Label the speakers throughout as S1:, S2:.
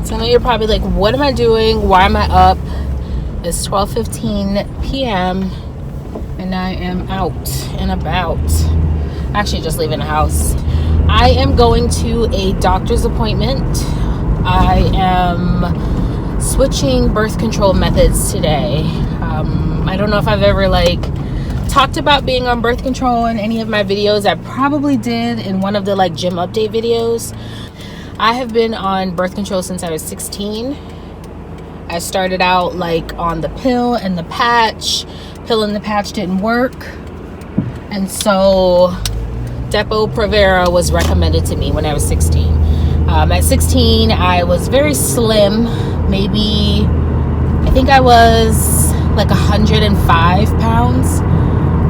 S1: So I know you're probably like, what am I doing? Why am I up? It's 12:15 p.m. and I am out and about. Actually, just leaving the house. I am going to a doctor's appointment. I am switching birth control methods today. I don't know if I've ever talked about being on birth control in any of my videos. I probably did in one of the gym update videos. I have been on birth control since I was 16. I started out on the pill and the patch. Pill and the patch didn't work, and so Depo Provera was recommended to me when I was 16. At 16, I was very slim. Maybe, I think I was 105 pounds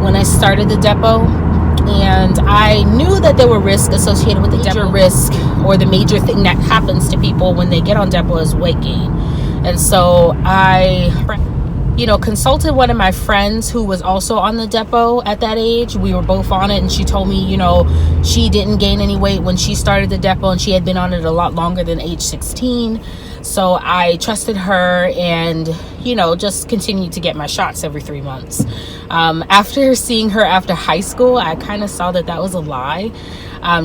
S1: when I started the Depo. And I knew that there were risks associated with the Depo. Risk, or the major thing that happens to people when they get on Depo, is weight gain. And so I consulted one of my friends who was also on the Depo at that age. We were both on it, and she told me, she didn't gain any weight when she started the Depo, and she had been on it a lot longer than age 16. So I trusted her and, just continued to get my shots every 3 months. After seeing her after high school, I kind of saw that was a lie.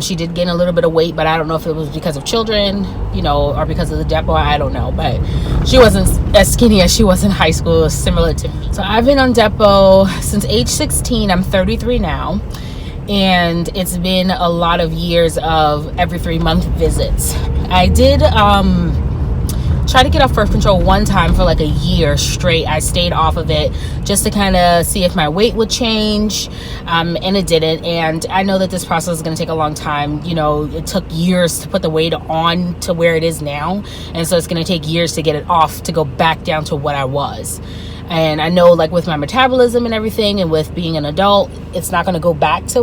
S1: She did gain a little bit of weight, but I don't know if it was because of children, or because of the Depo. I don't know, but she wasn't as skinny as she was in high school, similar to me. So I've been on Depo since age 16. I'm 33 now, and it's been a lot of years of every 3 month visits. I did try to get off birth control one time for a year straight. I stayed off of it just to kind of see if my weight would change, and it didn't. And I know that this process is going to take a long time. It took years to put the weight on to where it is now, and so it's going to take years to get it off to go back down to what I was. And I know with my metabolism and everything, and with being an adult, it's not going to go back to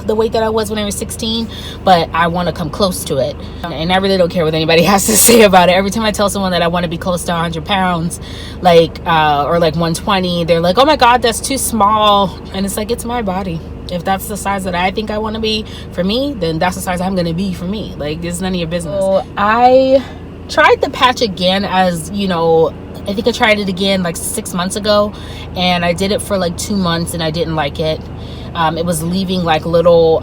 S1: the weight that I was when I was 16, but I want to come close to it. And I really don't care what anybody has to say about it. Every time I tell someone that I want to be close to 100 pounds, or 120, they're like, oh my God, that's too small. And it's it's my body. If that's the size that I think I want to be for me, then that's the size I'm going to be for me. This is none of your business. So I tried the patch again, as I think I tried it again 6 months ago, and I did it for 2 months, and I didn't like it. It was leaving little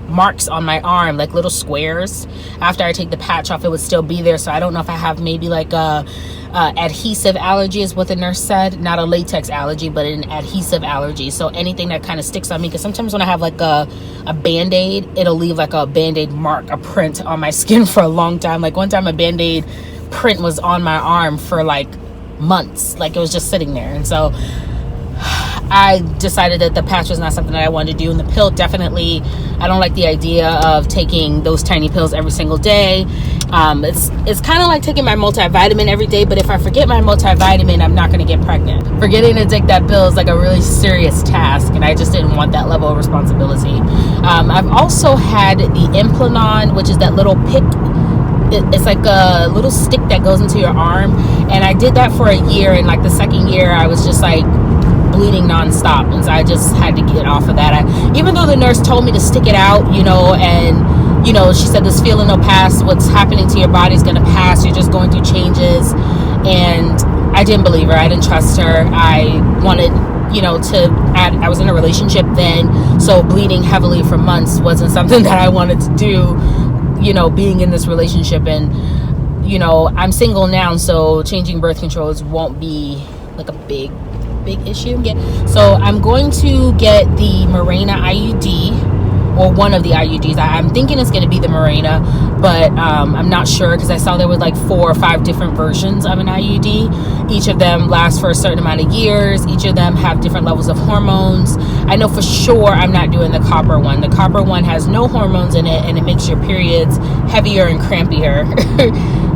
S1: marks on my arm, little squares. After I take the patch off, it would still be there. So I don't know if I have maybe a adhesive allergy, is what the nurse said. Not a latex allergy, but an adhesive allergy. So anything that kind of sticks on me, because sometimes when I have a band-aid, it'll leave a band-aid mark, a print on my skin for a long time. One time a band-aid print was on my arm for months. It was just sitting there. And so I decided that the patch was not something that I wanted to do. And the pill, definitely, I don't like the idea of taking those tiny pills every single day. It's kind of like taking my multivitamin every day, but if I forget my multivitamin, I'm not going to get pregnant. Forgetting to take that pill is a really serious task, and I just didn't want that level of responsibility. I've also had the Nexplanon, which is that little pick. It's a little stick that goes into your arm, and I did that for a year, and the second year I was just bleeding nonstop, and so I just had to get off of that. Even though the nurse told me to stick it out, and she said this feeling will pass, what's happening to your body is going to pass, you're just going through changes, and I didn't believe her. I didn't trust her. I wanted I was in a relationship then, so bleeding heavily for months wasn't something that I wanted to do, being in this relationship. And I'm single now, so changing birth controls won't be a big issue. So I'm going to get the Mirena IUD, or one of the IUDs. I'm thinking it's going to be the Mirena, but I'm not sure, because I saw there were 4 or 5 different versions of an IUD. Each of them lasts for a certain amount of years. Each of them have different levels of hormones. I know for sure I'm not doing the copper one. The copper one has no hormones in it, and it makes your periods heavier and crampier.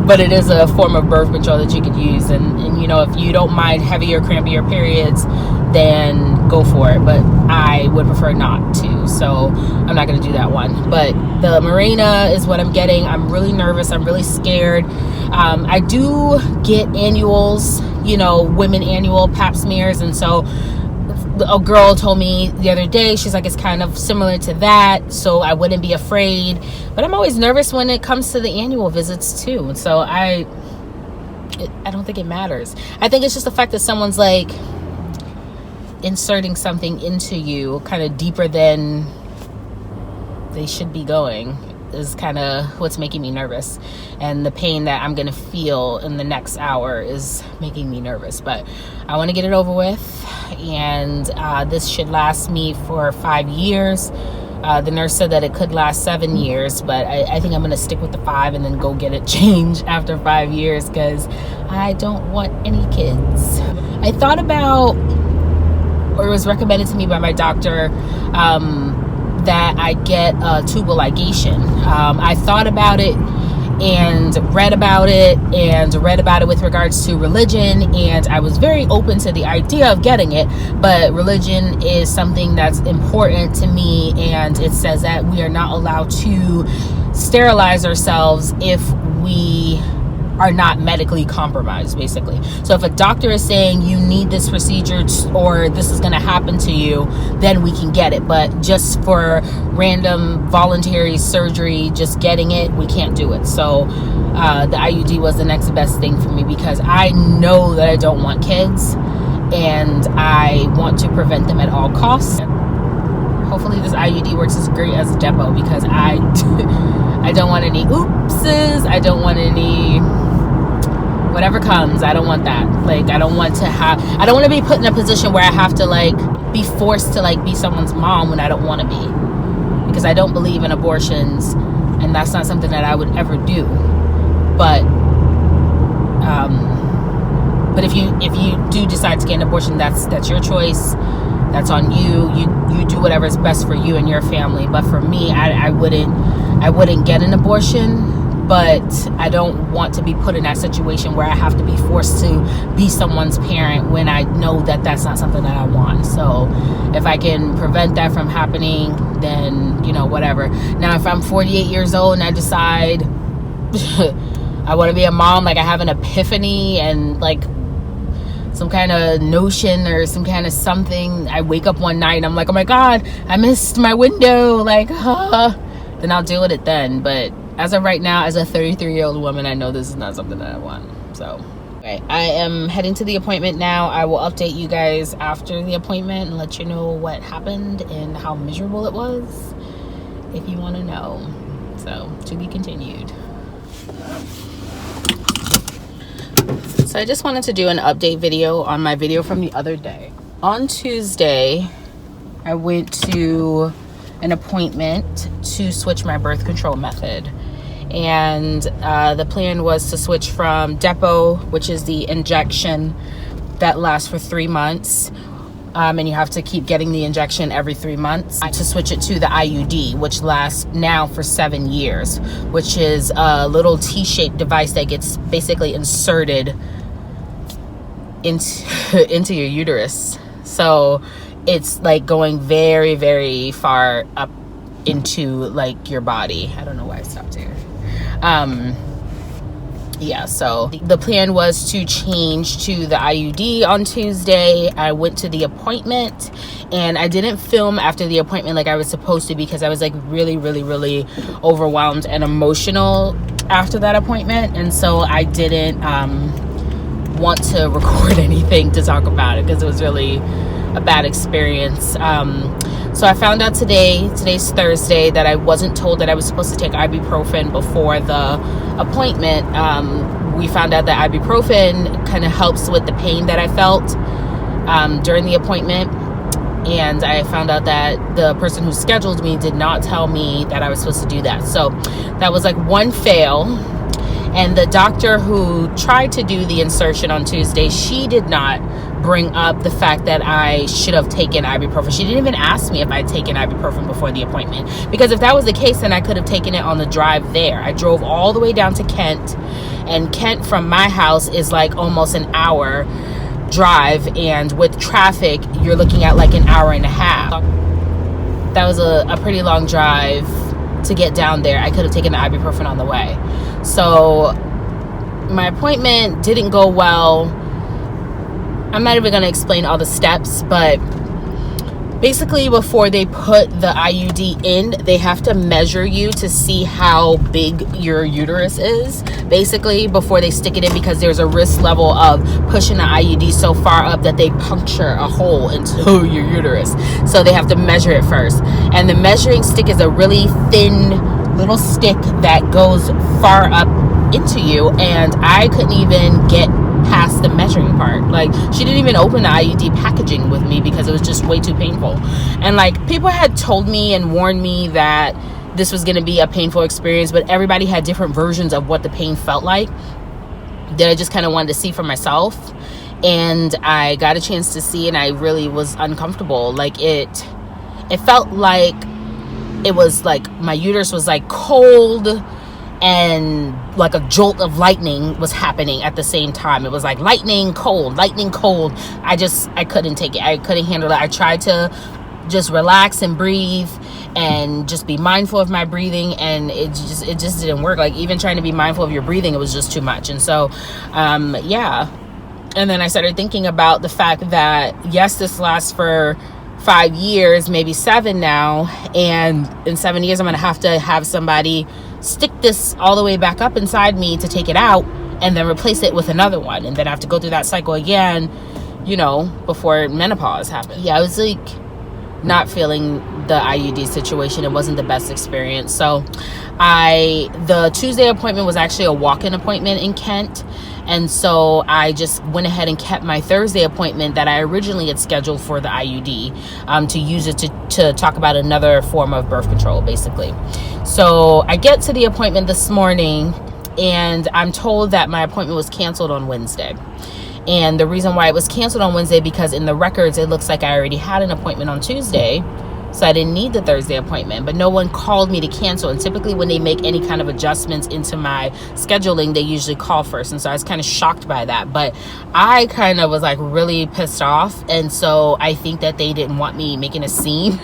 S1: But it is a form of birth control that you could use. And if you don't mind heavier, crampier periods, then go for it. But I would prefer not to. So I'm not going to do that one. But the Mirena is what I'm getting. I'm really nervous. I'm really scared. I do get annuals, women annual pap smears. And so a girl told me the other day, she's like, it's kind of similar to that, so I wouldn't be afraid. But I'm always nervous when it comes to the annual visits too. So I don't think it matters. I think it's just the fact that someone's like inserting something into you kind of deeper than they should be going is kind of what's making me nervous, and the pain that I'm gonna feel in the next hour is making me nervous. But I want to get it over with, and this should last me for 5 years. The nurse said that it could last 7 years, but I think I'm gonna stick with the 5 and then go get it changed after 5 years, because I don't want any kids. I thought about, or it was recommended to me by my doctor, that I get a tubal ligation. I thought about it and read about it with regards to religion, and I was very open to the idea of getting it, but religion is something that's important to me, and it says that we are not allowed to sterilize ourselves if we are not medically compromised, basically. So if a doctor is saying you need this procedure or this is going to happen to you, then we can get it. But just for random voluntary surgery, just getting it, we can't do it. So the IUD was the next best thing for me, because I know that I don't want kids and I want to prevent them at all costs. Hopefully this IUD works as great as Depo, because I don't want any oopses. I don't want any whatever comes. I don't want that. Like, I don't want to be put in a position where I have to like be forced to like be someone's mom when I don't want to be, because I don't believe in abortions, and that's not something that I would ever do. But if you do decide to get an abortion, that's your choice. That's on you. You do whatever is best for you and your family. But for me, I wouldn't get an abortion, but I don't want to be put in that situation where I have to be forced to be someone's parent when I know that that's not something that I want. So if I can prevent that from happening, then, whatever. Now, if I'm 48 years old and I decide I want to be a mom, like I have an epiphany and like some kind of notion or some kind of something, I wake up one night and I'm like, oh my God, I missed my window, like, then I'll deal with it then. But as of right now, as a 33-year-old woman, I know this is not something that I want. So, okay, I am heading to the appointment now. I will update you guys after the appointment and let you know what happened and how miserable it was, if you want to know. So, to be continued. So I just wanted to do an update video on my video from the other day. On Tuesday, I went to an appointment to switch my birth control method. And the plan was to switch from Depo, which is the injection that lasts for 3 months. And you have to keep getting the injection every 3 months, to switch it to the IUD, which lasts now for 7 years, which is a little T-shaped device that gets basically inserted into your uterus. So it's like going very, very far up into like your body. I don't know why I stopped here. Yeah, so the plan was to change to the IUD on Tuesday. I went to the appointment and I didn't film after the appointment like I was supposed to, because I was like really, really, really overwhelmed and emotional after that appointment. And so I didn't want to record anything to talk about it, because it was really a bad experience. So I found out today's Thursday, that I wasn't told that I was supposed to take ibuprofen before the appointment. We found out that ibuprofen kind of helps with the pain that I felt during the appointment. And I found out that the person who scheduled me did not tell me that I was supposed to do that. So that was like one fail. And the doctor who tried to do the insertion on Tuesday, she did not bring up the fact that I should have taken ibuprofen. She didn't even ask me if I'd taken ibuprofen before the appointment, because if that was the case, then I could have taken it on the drive there. I drove all the way down to Kent, and Kent from my house is like almost an hour drive, and with traffic you're looking at like an hour and a half. That was a pretty long drive to get down there. I could have taken the ibuprofen on the way. So my appointment didn't go well. I'm not even going to explain all the steps, but basically before they put the IUD in, they have to measure you to see how big your uterus is, basically before they stick it in, because there's a risk level of pushing the IUD so far up that they puncture a hole into your uterus. So they have to measure it first, and the measuring stick is a really thin little stick that goes far up into you, and I couldn't even get past the measuring part. Like, she didn't even open the IUD packaging with me because it was just way too painful. And like, people had told me and warned me that this was going to be a painful experience, but everybody had different versions of what the pain felt like that I just kind of wanted to see for myself. And I got a chance to see, and I really was uncomfortable. Like, it felt like it was like my uterus was like cold, and like a jolt of lightning was happening at the same time. It was like lightning, cold, lightning, cold. I couldn't take it. I couldn't handle it. I tried to just relax and breathe and just be mindful of my breathing, and it just didn't work. Like, even trying to be mindful of your breathing, it was just too much. And so yeah. And then I started thinking about the fact that, yes, this lasts for 5 years, maybe 7 now, and in 7 years I'm gonna have to have somebody stick this all the way back up inside me to take it out, and then replace it with another one, and then I have to go through that cycle again, you know, before menopause happens. Yeah, I was like not feeling the IUD situation. It wasn't the best experience. So the Tuesday appointment was actually a walk-in appointment in Kent. And so I just went ahead and kept my Thursday appointment that I originally had scheduled for the IUD, to use it to talk about another form of birth control, basically. So I get to the appointment this morning, and I'm told that my appointment was canceled on Wednesday. And the reason why it was canceled on Wednesday, because in the records, it looks like I already had an appointment on Tuesday. So I didn't need the Thursday appointment, but no one called me to cancel. And typically when they make any kind of adjustments into my scheduling, they usually call first. And so I was kind of shocked by that, but I kind of was like really pissed off. And so I think that they didn't want me making a scene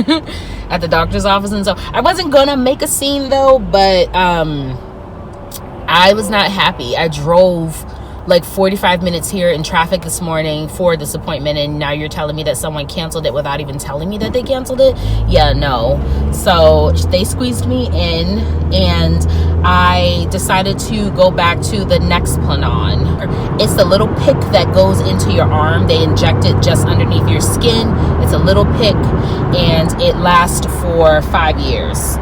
S1: at the doctor's office. And so I wasn't gonna make a scene though, but I was not happy. I drove like 45 minutes here in traffic this morning for this appointment, and now you're telling me that someone canceled it without even telling me that they canceled it? Yeah, no. So they squeezed me in, and I decided to go back to the Nexplanon. It's the little pick that goes into your arm. They inject it just underneath your skin. It's a little pick, and it lasts for 5 years.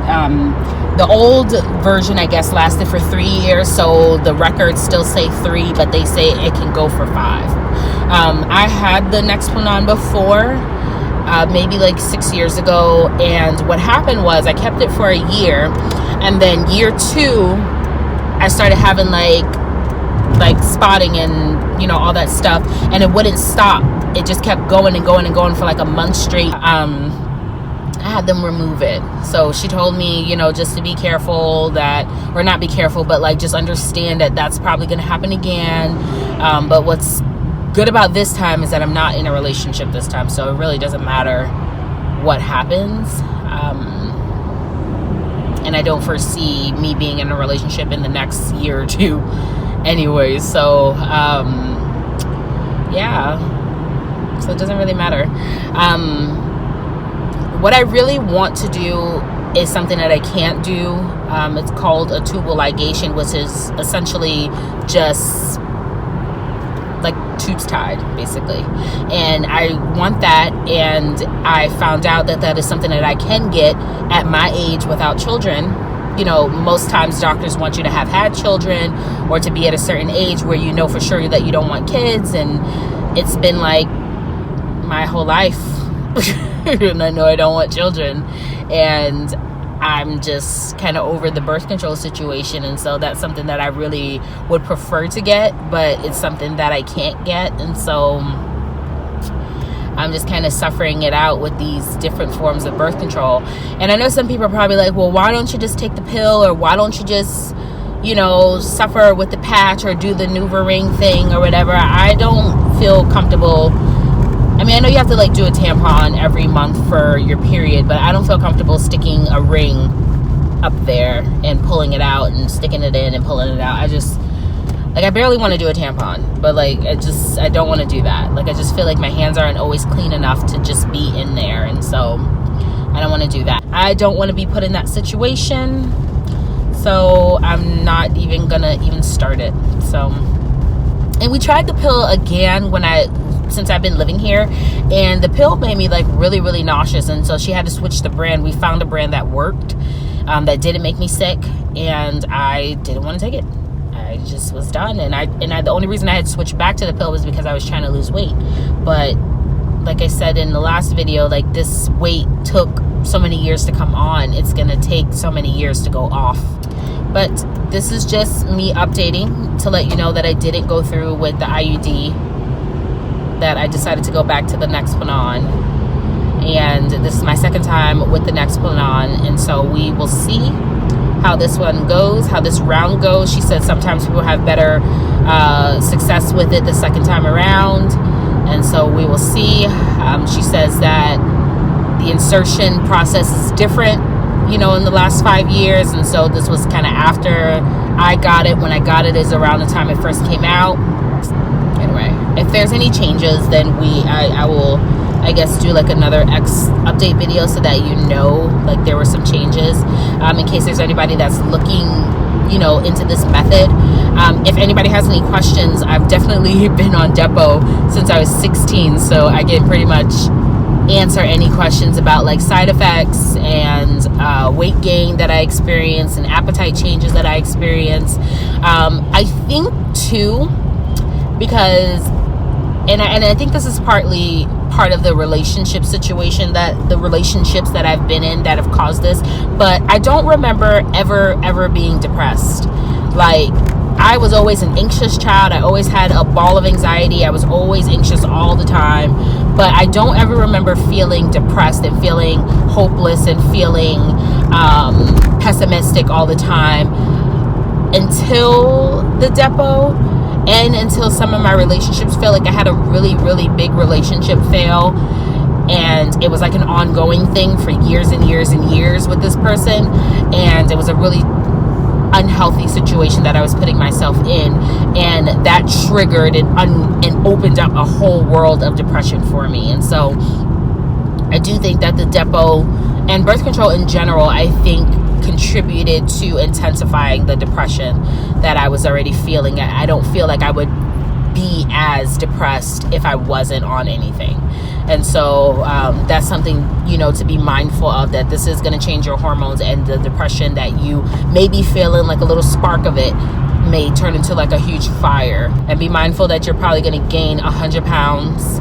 S1: The old version, I guess, lasted for 3 years, so the records still say 3, but they say it can go for 5. I had the Nexplanon before, maybe like 6 years ago, and what happened was I kept it for a year, and then year 2, I started having like spotting and, you know, all that stuff, and it wouldn't stop. It just kept going and going and going for like a month straight. I had them remove it. So she told me, you know, just to be careful that, or not be careful, but like just understand that that's probably going to happen again. But what's good about this time is that I'm not in a relationship this time. So it really doesn't matter what happens. And I don't foresee me being in a relationship in the next year or 2 anyways. So, yeah. So it doesn't really matter. What I really want to do is something that I can't do. It's called a tubal ligation, which is essentially just like tubes tied, basically. And I want that, and I found out that that is something that I can get at my age without children. You know, most times doctors want you to have had children or to be at a certain age where you know for sure that you don't want kids, and it's been like my whole life. And I know I don't want children, and I'm just kind of over the birth control situation. And so that's something that I really would prefer to get, but it's something that I can't get. And so I'm just kind of suffering it out with these different forms of birth control. And I know some people are probably like, well, why don't you just take the pill, or why don't you just, you know, suffer with the patch or do the NuvaRing thing or whatever. I don't feel comfortable. I mean, I know you have to like do a tampon every month for your period, but I don't feel comfortable sticking a ring up there and pulling it out and sticking it in and pulling it out. Like, I barely want to do a tampon, but like, I don't want to do that. Like, I just feel like my hands aren't always clean enough to just be in there. And so I don't want to do that. I don't want to be put in that situation. So I'm not even gonna even start it. So, and we tried the pill again since I've been living here, and the pill made me like really, really nauseous. And so she had to switch the brand. We found a brand that worked, that didn't make me sick, and I didn't want to take it. I just was done. And the only reason I had switched back to the pill was because I was trying to lose weight. But like I said in the last video, like, this weight took so many years to come on. It's gonna take so many years to go off. But this is just me updating to let you know that I didn't go through with the IUD, that I decided to go back to the Nexplanon. And this is my second time with the Nexplanon, and so we will see how this one goes, how this round goes. She said sometimes people have better success with it the second time around, and so we will see. She says that the insertion process is different, you know, in the last 5 years, and so this was kind of after I got it. When I got it is around the time it first came out. Anyway, if there's any changes, then I will, I guess, do like another update video so that you know, like, there were some changes, in case there's anybody that's looking, you know, into this method. If anybody has any questions, I've definitely been on Depo since I was 16, so I can pretty much answer any questions about like side effects and weight gain that I experience and appetite changes that I experience. I think too, because and I think this is partly part of the relationship situation, that the relationships that I've been in that have caused this, but I don't remember ever being depressed. Like, I was always an anxious child. I always had a ball of anxiety. I was always anxious all the time, but I don't ever remember feeling depressed and feeling hopeless and feeling pessimistic all the time until the Depo, and until some of my relationships failed. Like, I had a really, really big relationship fail, and it was like an ongoing thing for years and years and years with this person, and it was a really unhealthy situation that I was putting myself in, and that triggered and opened up a whole world of depression for me. And so I do think that the Depo and birth control in general, I think, contributed to intensifying the depression that I was already feeling. I don't feel like I would be as depressed if I wasn't on anything. And so that's something, you know, to be mindful of, that this is going to change your hormones, and the depression that you may be feeling, like a little spark of it, may turn into like a huge fire. And be mindful that you're probably going to gain 100 pounds.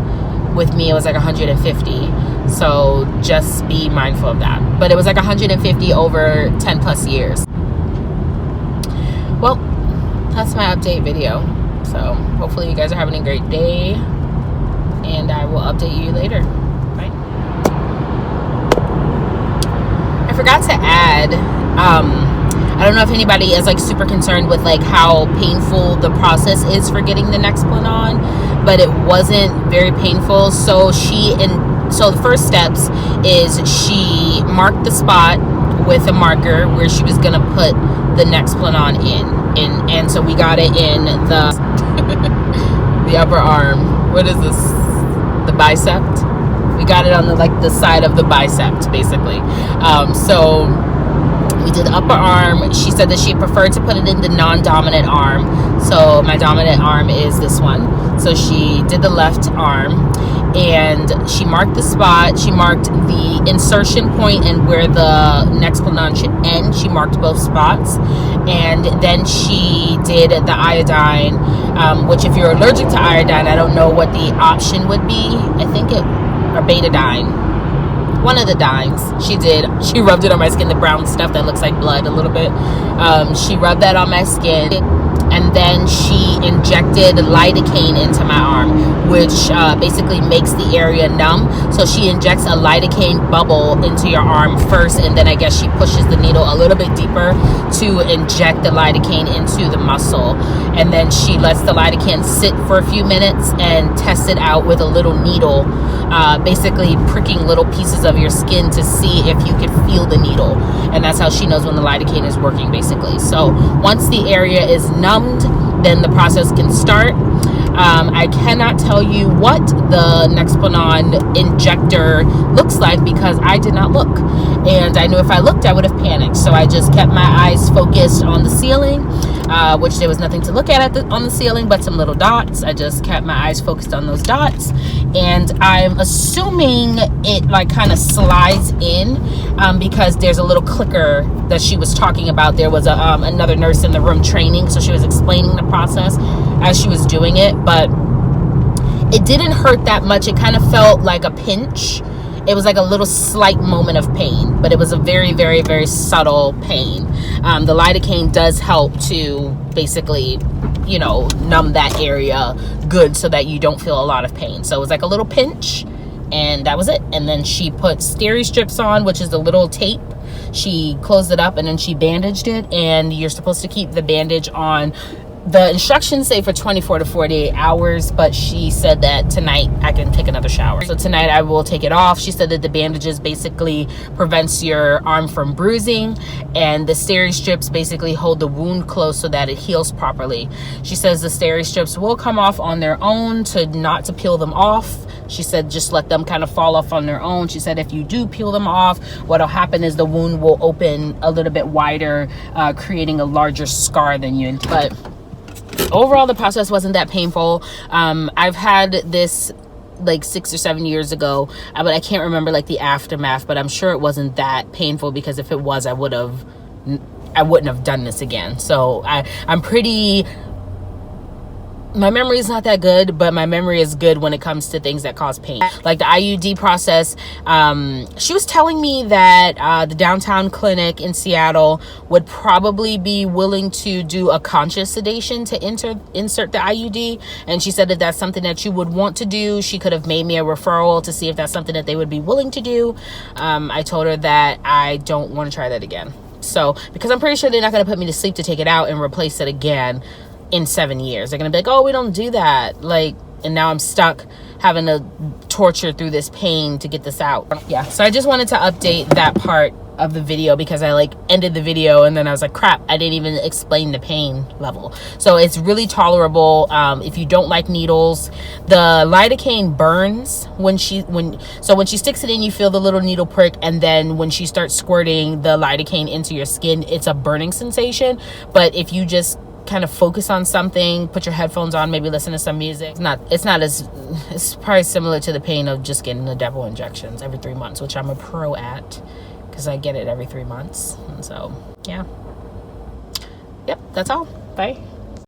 S1: With me, it was like 150. So just be mindful of that. But it was like 150 over 10 plus years. Well, that's my update video. So hopefully you guys are having a great day, and I will update you later. Bye. I forgot to add, I don't know if anybody is like super concerned with like how painful the process is for getting the Nexplanon, but it wasn't very painful. So the first steps is she marked the spot with a marker where she was gonna put the Nexplanon in, and so we got it in the the upper arm. What is this? The bicep. We got it on the side of the bicep, basically. So we did the upper arm. She said that she preferred to put it in the non-dominant arm. So my dominant arm is this one. So she did the left arm, and she marked the spot. She marked the insertion point and where the Nexplanon should end. She marked both spots. And then she did the iodine, which if you're allergic to iodine, I don't know what the option would be. I think or betadine. One of the dynes she rubbed it on my skin, the brown stuff that looks like blood a little bit. She rubbed that on my skin, and then she injected lidocaine into my arm, which basically makes the area numb. So she injects a lidocaine bubble into your arm first, and then I guess she pushes the needle a little bit deeper to inject the lidocaine into the muscle, and then she lets the lidocaine sit for a few minutes and test it out with a little needle, basically pricking little pieces of your skin to see if you can feel the needle. And that's how she knows when the lidocaine is working, basically. So once the area is numbed, then the process can start. I cannot tell you what the Nexplanon injector looks like because I did not look, and I knew if I looked I would have panicked, so I just kept my eyes focused on the ceiling, which there was nothing to look at on the ceiling but some little dots. I just kept my eyes focused on those dots, and I'm assuming it like kind of slides in because there's a little clicker that she was talking about. There was another nurse in the room training, so she was explaining the process as she was doing it, but it didn't hurt that much. It kind of felt like a pinch. It was like a little slight moment of pain, but it was a very, very, very subtle pain. The lidocaine does help to basically, you know, numb that area good so that you don't feel a lot of pain. So it was like a little pinch, and that was it. And then she put steri strips on, which is the little tape. She closed it up and then she bandaged it, and you're supposed to keep the bandage on. The instructions say for 24 to 48 hours, but she said that tonight I can take another shower. So tonight I will take it off. She said that the bandages basically prevents your arm from bruising, and the steri strips basically hold the wound closed so that it heals properly. She says the steri strips will come off on their own, not to peel them off. She said just let them kind of fall off on their own. She said if you do peel them off, what'll happen is the wound will open a little bit wider, creating a larger scar than you. But overall, the process wasn't that painful. I've had this like 6 or 7 years ago, but I can't remember like the aftermath, but I'm sure it wasn't that painful, because if it was, I wouldn't have done this again. So I'm pretty, my memory is not that good, but my memory is good when it comes to things that cause pain. Like the IUD process, she was telling me that the downtown clinic in Seattle would probably be willing to do a conscious sedation to insert the IUD. And she said that that's something that you would want to do. She could have made me a referral to see if that's something that they would be willing to do. I told her that I don't want to try that again. So, because I'm pretty sure they're not going to put me to sleep to take it out and replace it again in 7 years. They're gonna be like, oh, we don't do that, like, and now I'm stuck having to torture through this pain to get this out. Yeah, so I just wanted to update that part of the video because I like ended the video and then I was like, crap, I didn't even explain the pain level. So it's really tolerable. If you don't like needles, the lidocaine burns when she sticks it in, you feel the little needle prick, and then when she starts squirting the lidocaine into your skin, it's a burning sensation. But if you just kind of focus on something, put your headphones on, maybe listen to some music, it's probably similar to the pain of just getting the Depo injections every 3 months, which I'm a pro at because I get it every 3 months. And so yeah, yep, that's all. Bye.